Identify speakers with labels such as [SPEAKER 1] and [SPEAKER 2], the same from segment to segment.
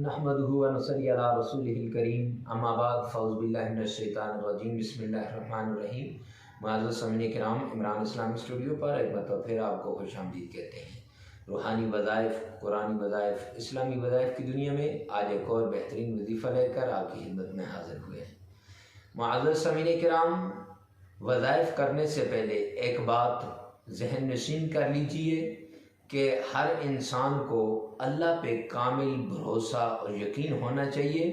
[SPEAKER 1] نحمده و نصلی علی رسولہ الکریم اما بعد فاعوذ باللہ من الشیطان الرجیم بسم اللہ الرحمن الرحیم۔ معزز سامعین کرام، عمران اسلامی اسٹوڈیو پر ایک مرتبہ پھر آپ کو خوش آمدید کہتے ہیں۔ روحانی وظائف، قرآنی وظائف، اسلامی وظائف کی دنیا میں آج ایک اور بہترین وظیفہ لے کر آپ کی خدمت میں حاضر ہوئے ہیں۔ معزز سامعین کرام، وظائف کرنے سے پہلے ایک بات ذہن نشین کر لیجئے کہ ہر انسان کو اللہ پہ کامل بھروسہ اور یقین ہونا چاہیے،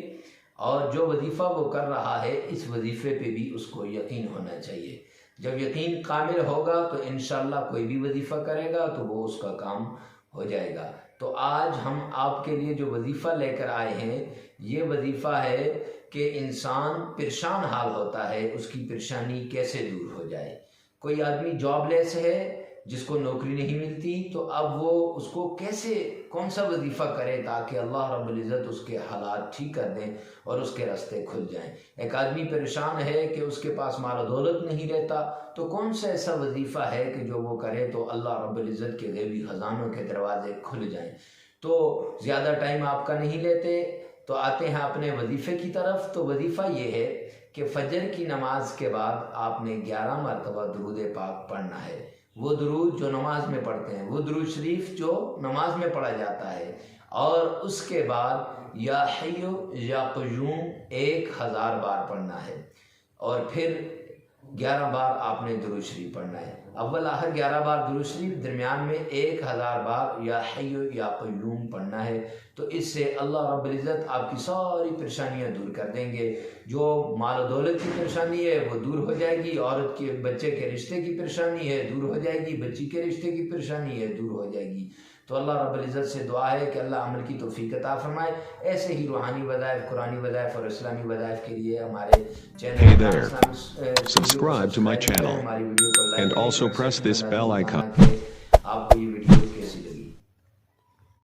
[SPEAKER 1] اور جو وظیفہ وہ کر رہا ہے اس وظیفے پہ بھی اس کو یقین ہونا چاہیے۔ جب یقین کامل ہوگا تو انشاءاللہ کوئی بھی وظیفہ کرے گا تو وہ اس کا کام ہو جائے گا۔ تو آج ہم آپ کے لیے جو وظیفہ لے کر آئے ہیں، یہ وظیفہ ہے کہ انسان پریشان حال ہوتا ہے، اس کی پریشانی کیسے دور ہو جائے۔ کوئی آدمی جاب لیس ہے جس کو نوکری نہیں ملتی، تو اب وہ اس کو کون سا وظیفہ کرے تاکہ اللہ رب العزت اس کے حالات ٹھیک کر دیں اور اس کے راستے کھل جائیں۔ ایک آدمی پریشان ہے کہ اس کے پاس مال و دولت نہیں رہتا، تو کون سا ایسا وظیفہ ہے کہ جو وہ کرے تو اللہ رب العزت کے غیبی خزانوں کے دروازے کھل جائیں۔ تو زیادہ ٹائم آپ کا نہیں لیتے تو آتے ہیں اپنے وظیفے کی طرف۔ تو وظیفہ یہ ہے کہ فجر کی نماز کے بعد آپ نے 11 مرتبہ درود پاک پڑھنا ہے۔ وہ درود جو نماز میں پڑھتے ہیں، وہ درود شریف جو نماز میں پڑھا جاتا ہے، اور اس کے بعد یا حی یا قیوم 1000 بار پڑھنا ہے، اور پھر 11 بار آپ نے درود شریف پڑھنا ہے۔ اول آخر 11 بار درود شریف، درمیان میں 1000 بار یا حی یا قیوم پڑھنا ہے۔ تو اس سے اللہ رب العزت آپ کی ساری پریشانیاں دور کر دیں گے۔ جو مال و دولت کی پریشانی ہے وہ دور ہو جائے گی، عورت کے بچے کے رشتے کی پریشانی ہے دور ہو جائے گی، بچی کے رشتے کی پریشانی ہے دور ہو جائے گی۔ تو اللہ رب العزت سے دعا ہے کہ اللہ عمل کی توفیق عطا فرمائے۔ ایسے ہی روحانی وظائف، قرآنی وظائف اور اسلامی وظائف کے لیے ہمارے channel
[SPEAKER 2] Hey there, subscribe to my channel
[SPEAKER 1] ہماری ویڈیو کو like
[SPEAKER 2] and also press this bell icon.
[SPEAKER 1] آپ کو یہ ویڈیو